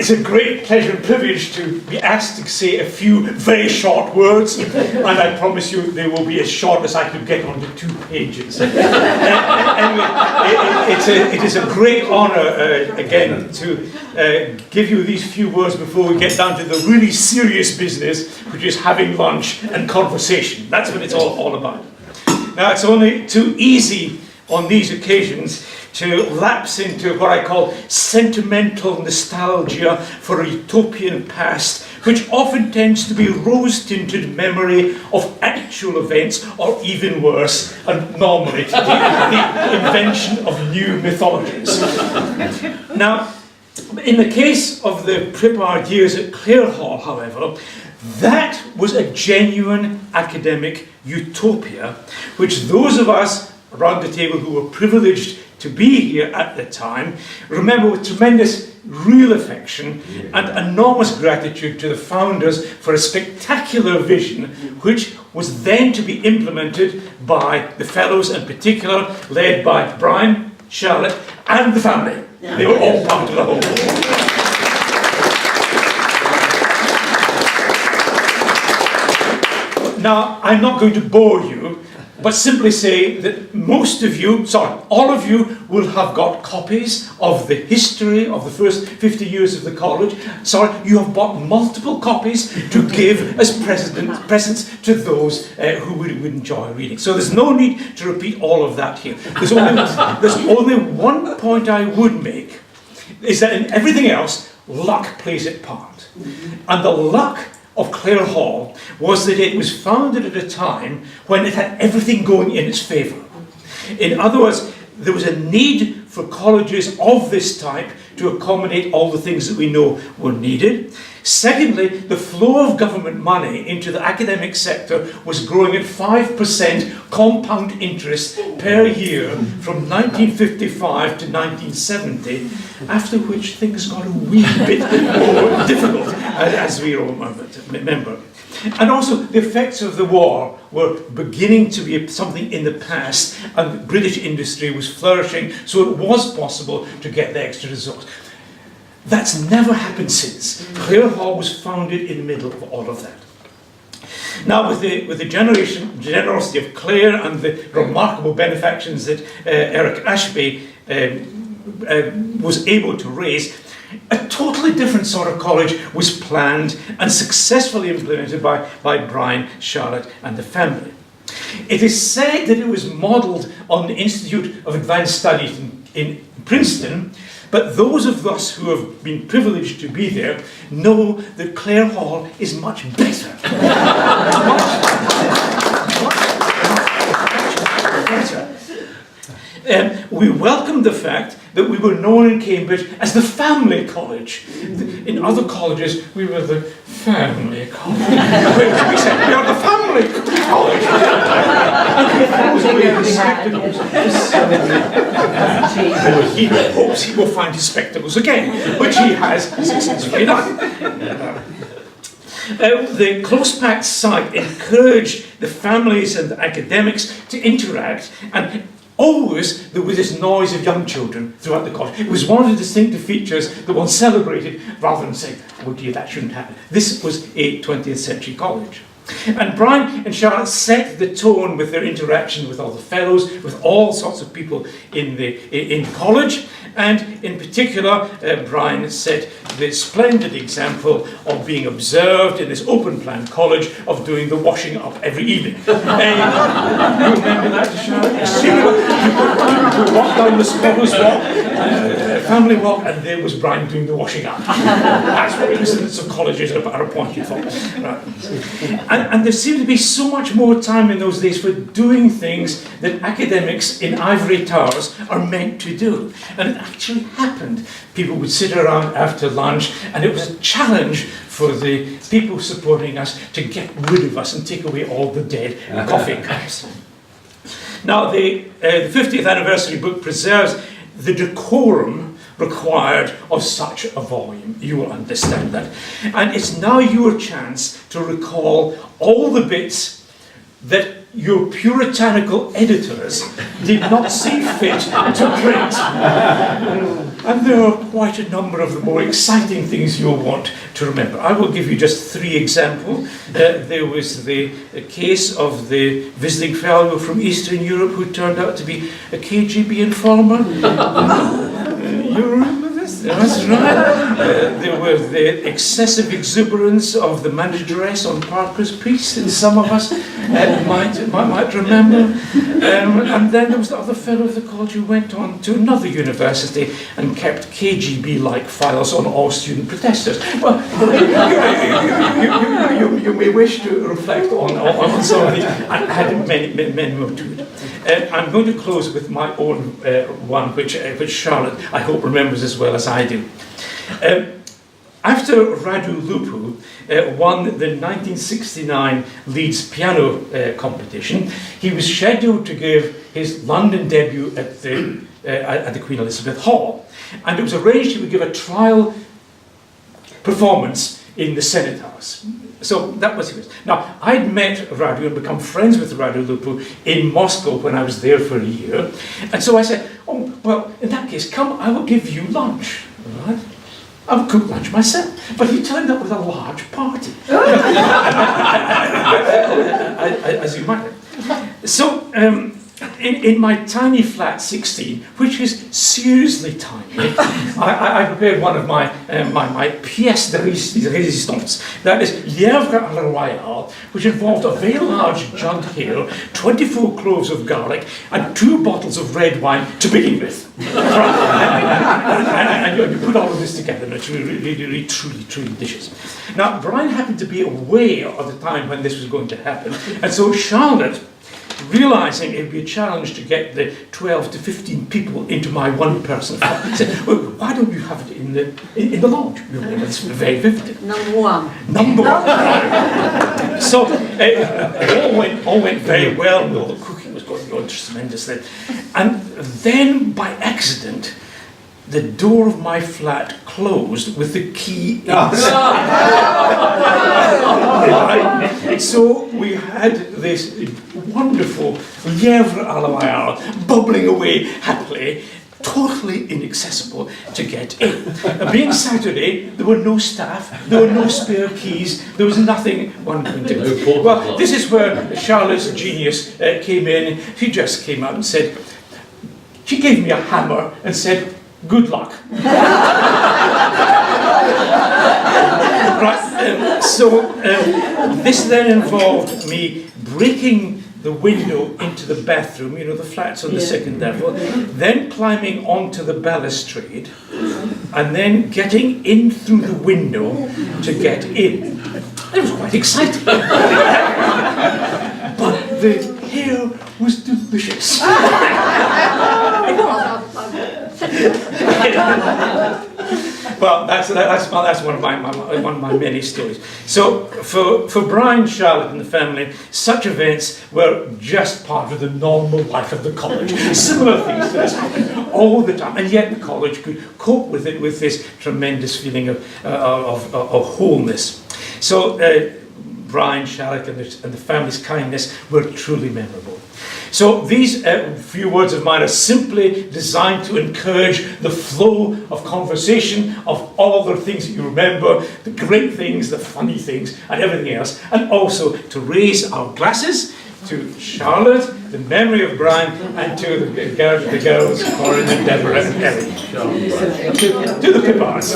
It's a great pleasure and privilege to be asked to say a few very short words, and I promise you they will be as short as I could get onto 2 pages. Anyway, it is a great honour, again, to give you these few words before we get down to the really serious business, which is having lunch and conversation. That's what it's all about. Now, it's only too easy on these occasions to lapse into what I call sentimental nostalgia for a utopian past, which often tends to be rose-tinted memory of actual events, or even worse, and normally the invention of new mythologies. Now, in the case of the Pippard years at Clare Hall, however, that was a genuine academic utopia, which those of us around the table who were privileged to be here at the time remember with tremendous real affection and enormous gratitude to the founders for a spectacular vision which was then to be implemented by the fellows, in particular led by Brian, Charlotte and the family. They were all part of the whole. Now, I'm not going to bore you, but simply say that most of you, sorry, all of you will have got copies of the history of the first 50 years of the college. Sorry, you have bought multiple copies to give as presents to those who would enjoy reading. So there's no need to repeat all of that here. There's only one point I would make, is that in everything else, luck plays its part. And the luck of Clare Hall was that it was founded at a time when it had everything going in its favour. In other words, there was a need for colleges of this type to accommodate all the things that we know were needed. Secondly, the flow of government money into the academic sector was growing at 5% compound interest per year from 1955 to 1970, after which things got a wee bit more difficult, as we all remember. And also, the effects of the war were beginning to be something in the past, and British industry was flourishing, so it was possible to get the extra resource. That's never happened since. Clare Hall was founded in the middle of all of that. Now, with the generosity of Clare and the remarkable benefactions that Eric Ashby was able to raise, a totally different sort of college was planned and successfully implemented by Brian, Charlotte and the family. It is said that it was modelled on the Institute of Advanced Studies in Princeton, but those of us who have been privileged to be there know that Clare Hall is much better. We welcomed the fact that we were known in Cambridge as the family college. In other colleges, we were the family college. We said, we are the family college. He hopes he will find his spectacles again, which he has successfully done. The close-packed site encouraged the families and the academics to interact, and always there was this noise of young children throughout the college. It was one of the distinctive features that one celebrated rather than saying, oh dear, that shouldn't happen. This was a 20th century college. And Brian and Charlotte set the tone with their interaction with all the fellows, with all sorts of people in college. And in particular, Brian set the splendid example of being observed in this open-plan college of doing the washing up every evening. You remember that, Charlotte? You walked down the Scholars' Walk, family walk, and there was Brian doing the washing up. That's what residents of colleges are appointed for. Right. And there seemed to be so much more time in those days for doing things that academics in ivory towers are meant to do. And it actually happened. People would sit around after lunch, and it was a challenge for the people supporting us to get rid of us and take away all the dead coffee cups. Now, the 50th anniversary book preserves the decorum required of such a volume. You will understand that. And it's now your chance to recall all the bits that your puritanical editors did not see fit to print. And there are quite a number of the more exciting things you'll want to remember. I will give you just 3 examples. There was the case of the visiting fellow from Eastern Europe who turned out to be a KGB informer. You remember this? That's right. There was the excessive exuberance of the manageress on Parker's piece that some of us might remember. And then there was the other fellow of the college who went on to another university and kept KGB-like files on all student protesters. Well, you may wish to reflect on some of these. I had many more to it. I'm going to close with my own one, which Charlotte, I hope, remembers as well as I do. After Radu Lupu won the 1969 Leeds piano competition, he was scheduled to give his London debut at the Queen Elizabeth Hall. And it was arranged he would give a trial performance in the Senate House. So that was it. Now, I'd met Radu and become friends with Radu Lupu in Moscow when I was there for a year. And so I said, oh, well, in that case, come, I will give you lunch. Right? I would cook lunch myself. But he turned up with a large party. As you might have. So, in my tiny flat 16, which is seriously tiny, I prepared one of my pièces de résistance. That is lièvre à la royale, which involved a very large jugged hare, 24 cloves of garlic, and 2 bottles of red wine to begin with. And you put all of this together, and it's really, truly delicious. Now, Brian happened to be aware of the time when this was going to happen, and so Charlotte, realising it would be a challenge to get the 12 to 15 people into my one-person flat, said, well, why don't you have it in the lounge? It's very vivid. Number one. So it all went very well, and all the cooking was going on tremendously. And then, by accident, the door of my flat closed with the key inside. So we had this wonderful lièvre à la royale bubbling away happily, totally inaccessible to get in. Being Saturday, there were no staff, there were no spare keys, there was nothing one could do. Well, this is where Charlotte's genius came in. She just came out and said, she gave me a hammer and said, good luck. Right, this then involved me breaking the window into the bathroom, you know, the flats on the second level, then climbing onto the balustrade, and then getting in through the window to get in. It was quite exciting. But the hair was delicious. Well, that's one of my many stories. So for Brian, Charlotte, and the family, such events were just part of the normal life of the college. Similar things to this happened all the time, and yet the college could cope with it with this tremendous feeling of wholeness. So Brian, Charlotte, and the family's kindness were truly memorable. So these few words of mine are simply designed to encourage the flow of conversation of all the things that you remember, the great things, the funny things, and everything else, and also to raise our glasses to Charlotte, the memory of Brian, and to the girls, Corin and Deborah and Ellie. To the Pippards.